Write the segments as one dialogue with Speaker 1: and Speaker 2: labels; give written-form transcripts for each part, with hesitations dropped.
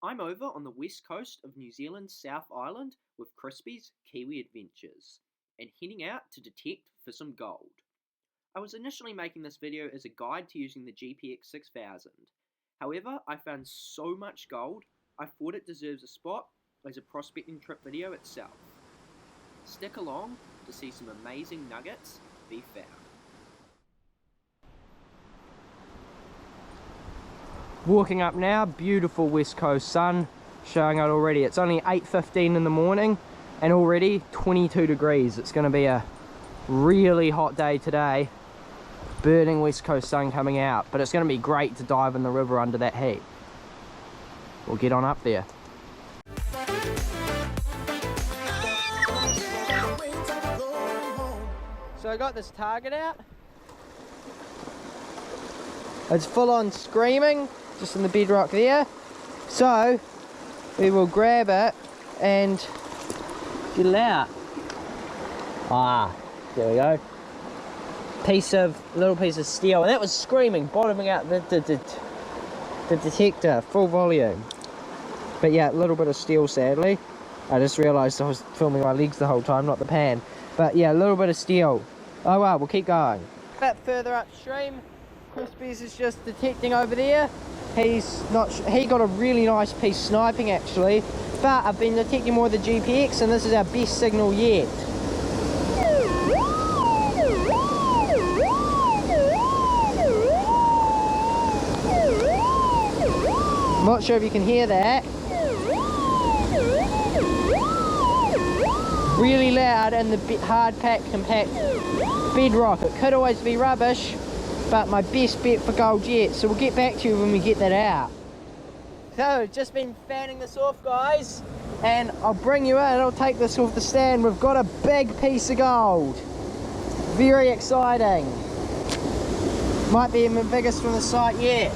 Speaker 1: I'm over on the west coast of New Zealand's South Island with Chrispys Kiwi Adventures and heading out to detect for some gold. I was initially making this video as a guide to using the GPX 6000. However, I found so much gold, I thought it deserves a spot as a prospecting trip video itself. Stick along to see some amazing nuggets be found. Walking up now, beautiful west coast sun showing out already. It's only 8:15 in the morning and already 22 degrees. It's going to be a really hot day today. Burning west coast sun coming out, but it's going to be great to dive in the river under that heat. We'll get on up there. So I got this target out. It's full on screaming, just in the bedrock there. So we will grab it and get it out. There we go. Little piece of steel, and that was screaming, bottoming out the detector, full volume. But yeah, a little bit of steel, sadly. I just realised I was filming my legs the whole time, not the pan. But yeah, a little bit of steel. Oh well, we'll keep going. A bit further upstream, Chrispys is just detecting over there. He got a really nice piece sniping actually, but I've been detecting more of the GPX, and this is our best signal yet. I'm not sure if you can hear that. Really loud in the hard packed compact bedrock. It could always be rubbish, but my best bet for gold yet. So we'll get back to you when we get that out. So just been fanning this off, guys, and I'll bring you in. I'll take this off the stand. We've got a big piece of gold. Very exciting. Might be the biggest from the site yet.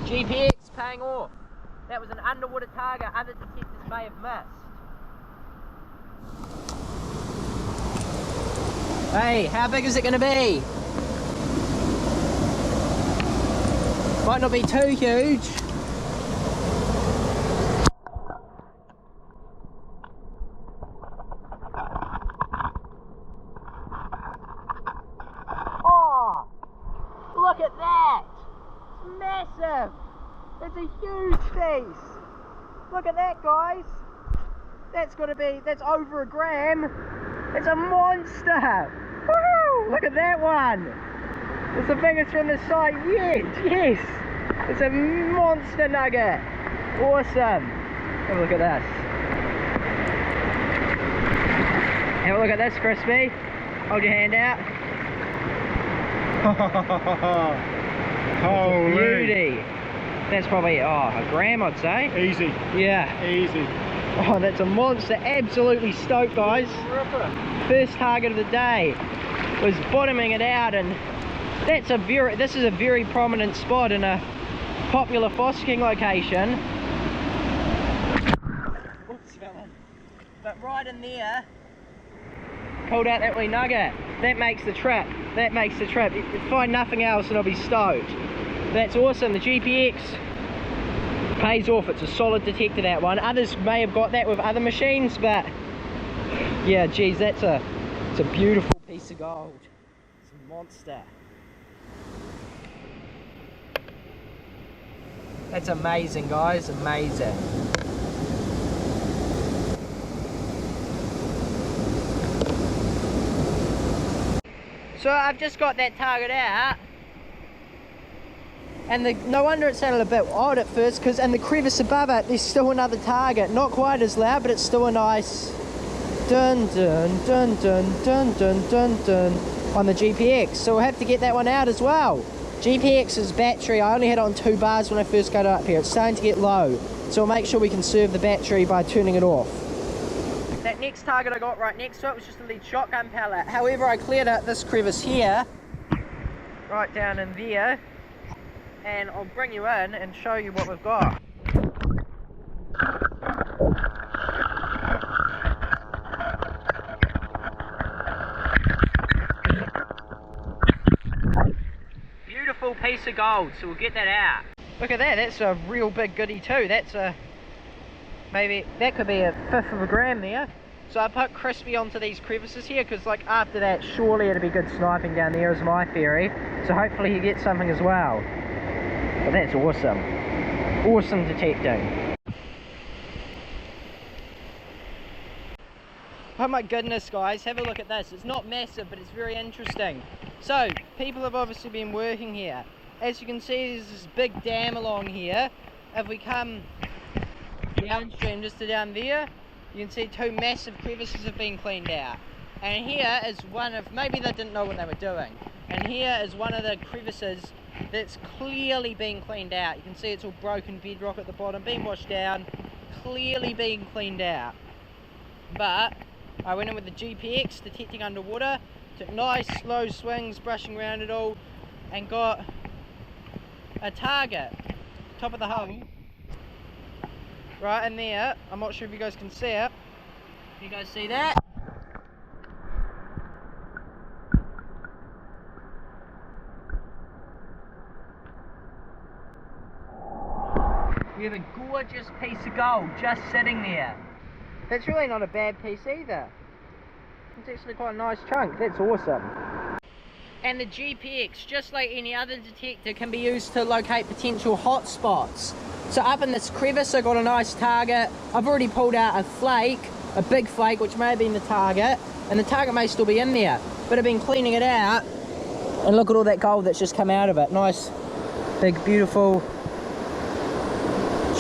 Speaker 1: GPX paying off. That was an underwater target other detectors may have missed. Hey, how big is it going to be? Might not be too huge. Oh, look at that! It's massive! It's a huge piece! Look at that, guys! That's over a gram! It's a monster! Woohoo! Look at that one! It's the biggest from the site yet! Yes! It's a monster nugget! Awesome! Have a look at this. Have a look at this, Chrispy. Hold your hand out.
Speaker 2: Holy!
Speaker 1: Beauty! That's probably, a gram, I'd say.
Speaker 2: Easy.
Speaker 1: Yeah.
Speaker 2: Easy.
Speaker 1: Oh, that's a monster. Absolutely stoked, guys. First target of the day. Was bottoming it out, and this is a very prominent spot in a popular fossicking location. Oops, but right in there, pulled out that wee nugget. That makes the trip. That makes the trip. If you find nothing else, and I'll be stoked. That's awesome. The GPX pays off. It's a solid detector, that one. Others may have got that with other machines, but yeah, geez, it's a beautiful piece of gold. It's a monster. That's amazing, guys. Amazing. So I've just got that target out, and no wonder it sounded a bit odd at first, because in the crevice above it there's still another target. Not quite as loud, but it's still a nice dun dun dun dun dun dun dun dun on the GPX. So we'll have to get that one out as well. GPX's battery, I only had it on 2 bars when I first got up here. It's starting to get low, so we'll make sure we conserve the battery by turning it off. That next target I got right next to it was just a lead shotgun pellet. However, I cleared out this crevice here, right down in there, and I'll bring you in and show you what we've got. beautiful piece of gold, so we'll get that out. Look at that, that's a real big goodie too. That's a, maybe, that could be a fifth of a gram there. So I put Chrispy onto these crevices here, because like after that, surely it'll be good sniping down there is my theory. So hopefully he gets something as well. But that's awesome. Awesome detecting. Oh my goodness guys, have a look at this. It's not massive, but it's very interesting. So, people have obviously been working here. As you can see, there's this big dam along here. If we come downstream just to down there, you can see two massive crevices have been cleaned out. And here is one of, maybe they didn't know what they were doing. And here is one of the crevices that's clearly been cleaned out. You can see it's all broken bedrock at the bottom, being washed down, clearly being cleaned out. But I went in with the GPX, detecting underwater, took nice slow swings, brushing around it all, and got a target, top of the hole, right in there. I'm not sure if you guys can see it. Can you guys see that? We have a gorgeous piece of gold just sitting there. That's really not a bad piece either. It's actually quite a nice chunk. That's awesome. And the GPX, just like any other detector, can be used to locate potential hot spots. So up in this crevice I got a nice target. I've already pulled out a flake, a big flake, which may have been the target, and the target may still be in there, but I've been cleaning it out, and look at all that gold that's just come out of it. Nice big beautiful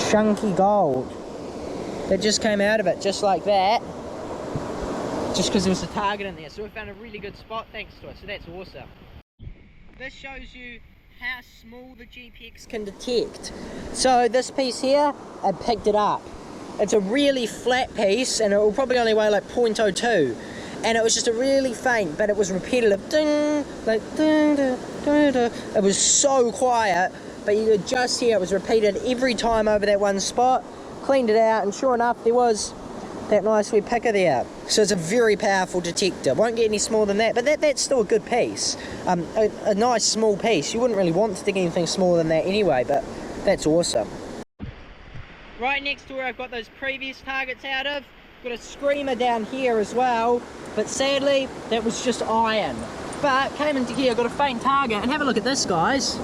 Speaker 1: chunky gold that just came out of it, just like that, just because there was a target in there. So we found a really good spot thanks to it, so that's awesome. This shows you how small the GPX can detect. So this piece here, I picked it up. It's a really flat piece, and it will probably only weigh like 0.02, and it was just a really faint, but it was repetitive ding, like ding, ding, ding, ding. It was so quiet, but you could just hear it was repeated every time over that one spot. Cleaned it out, and sure enough there was that nice wee picker there. So it's a very powerful detector. Won't get any smaller than that, but that's still a good piece. A nice small piece. You wouldn't really want to dig anything smaller than that anyway, but that's awesome. Right next to where I've got those previous targets out of, got a screamer down here as well, but sadly that was just iron. But came into here, got a faint target, and have a look at this guys. You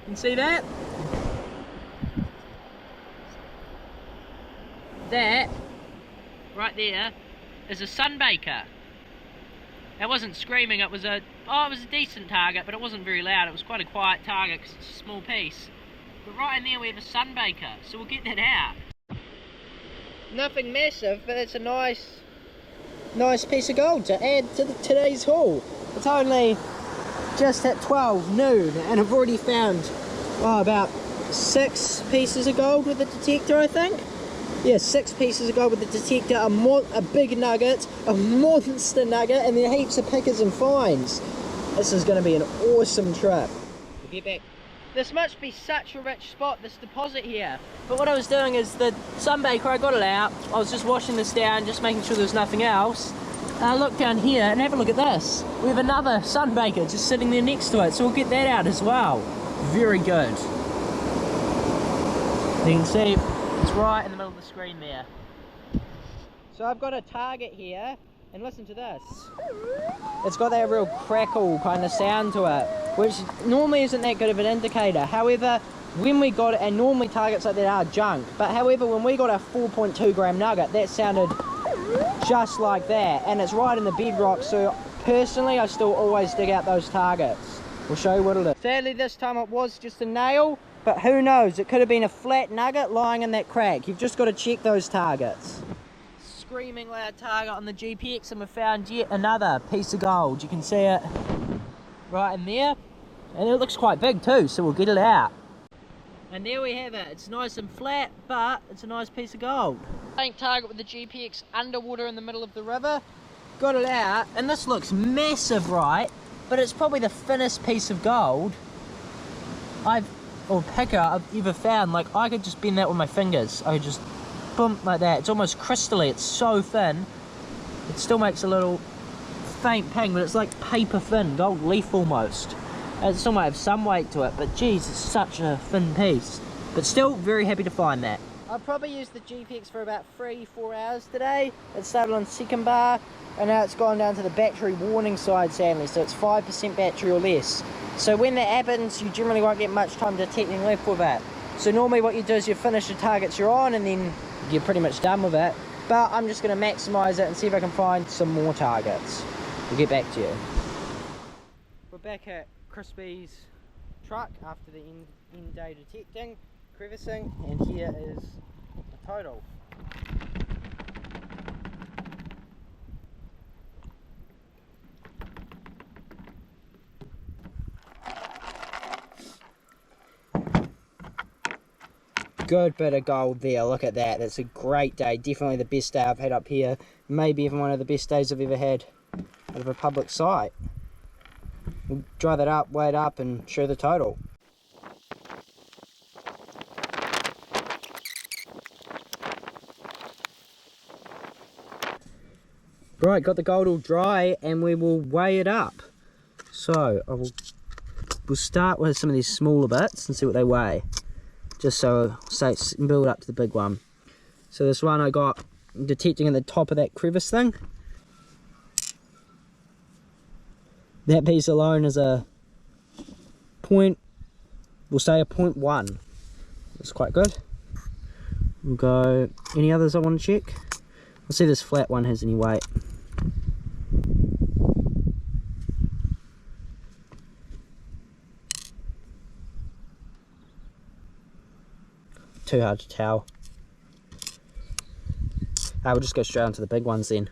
Speaker 1: can see that? That, right there, is a sunbaker. It wasn't screaming, it was a decent target, but it wasn't very loud. It was quite a quiet target because it's a small piece. But right in there we have a sunbaker, so we'll get that out. Nothing massive, but it's a nice piece of gold to add to today's haul. It's only just at 12 noon, and I've already found about 6 pieces of gold with the detector, I think. Yeah, 6 pieces of gold with the detector, a big nugget, a monster nugget, and then heaps of pickers and finds. This is going to be an awesome trip. We'll get back. This must be such a rich spot, this deposit here. But what I was doing is the sunbaker, I got it out. I was just washing this down, just making sure there's nothing else. And I look down here and have a look at this. We have another sunbaker just sitting there next to it, so we'll get that out as well. Very good. You can see it's right in the middle of the screen there. So I've got a target here, and listen to this. It's got that real crackle kind of sound to it, which normally isn't that good of an indicator. However, when we got it, and normally targets like that are junk, but however when we got a 4.2 gram nugget, that sounded just like that, and it's right in the bedrock, so personally I still always dig out those targets. We'll show you what it is. Sadly this time it was just a nail, but who knows, it could have been a flat nugget lying in that crack. You've just got to check those targets. Screaming loud target on the GPX, and we found yet another piece of gold. You can see it right in there, and it looks quite big too, so we'll get it out. And there we have it. It's nice and flat, but it's a nice piece of gold. Faint target with the GPX underwater in the middle of the river. Got it out, and this looks massive, right? But it's probably the thinnest piece of gold or picker I've ever found. Like, I could just bend that with my fingers. I could just boom, like that. It's almost crystally. It's so thin. It still makes a little faint ping, but it's like paper thin, gold leaf almost. It still might have some weight to it, but geez, it's such a thin piece. But still very happy to find that. I probably used the GPX for about 3-4 hours today. It started on second bar, and now it's gone down to the battery warning side, sadly, so it's 5% battery or less. So when that happens, you generally won't get much time detecting left with it. So normally what you do is you finish the targets you're on, and then you're pretty much done with it. But I'm just going to maximise it and see if I can find some more targets. We'll get back to you. We're back at Chrispys' truck after the end day detecting, crevicing, and here is the total. Good bit of gold there, look at that. That's a great day, definitely the best day I've had up here, maybe even one of the best days I've ever had out of a public site. We'll dry that up, weigh it up and show the total. Right, got the gold all dry and we will weigh it up. So we'll start with some of these smaller bits and see what they weigh, just so build up to the big one. So this one I got detecting at the top of that crevice thing. That piece alone is a point, we'll say a 0.1. That's quite good. We'll go, any others I want to check? Let's see if this flat one has any weight. Too hard to tell. We'll just go straight onto the big ones then.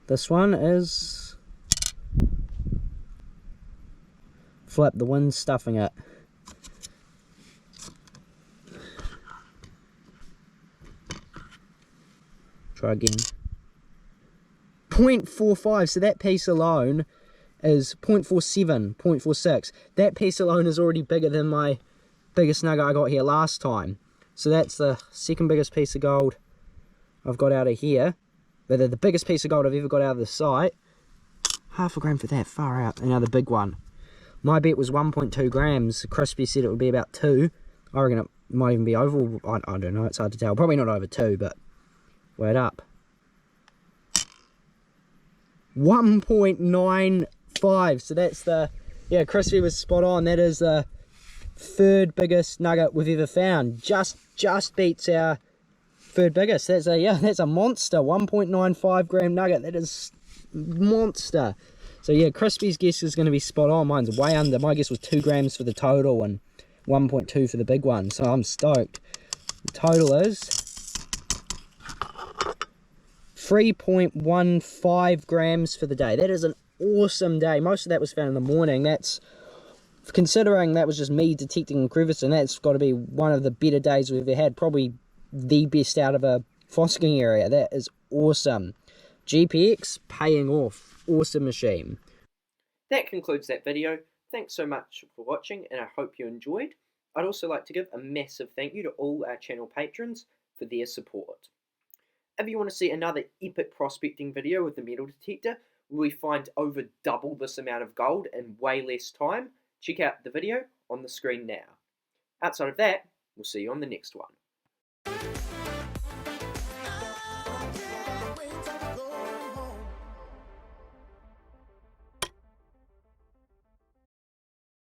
Speaker 1: This one is flip, the wind's stuffing it. Try again. 0.45, so that piece alone is 0.47, 0.46. That piece alone is already bigger than my biggest nugget I got here last time. So that's the second biggest piece of gold I've got out of here. They're the biggest piece of gold I've ever got out of the site. Half a gram for that, far out. Another big one. My bet was 1.2 grams. Chrispy said it would be about 2. I reckon it might even be over. I don't know, it's hard to tell. Probably not over 2, but weigh it up. 1.95. So that's the, yeah, Chrispy was spot on. That is the third biggest nugget we've ever found. Just beats our third biggest. That's a monster. 1.95 gram nugget. That is monster. So yeah, Chrispy's guess is going to be spot on. Mine's way under. My guess was 2 grams for the total and 1.2 for the big one. So I'm stoked. The total is 3.15 grams for the day. That is an awesome day. Most of that was found in the morning. That's, considering that was just me detecting crevice, and that's got to be one of the better days we've ever had. Probably the best out of a fossicking area. That is awesome. GPX paying off. Awesome machine. That concludes that video. Thanks so much for watching, and I hope you enjoyed. I'd also like to give a massive thank you to all our channel patrons for their support. If you want to see another epic prospecting video with the metal detector, where we find over double this amount of gold in way less time, check out the video on the screen now. Outside of that, we'll see you on the next one.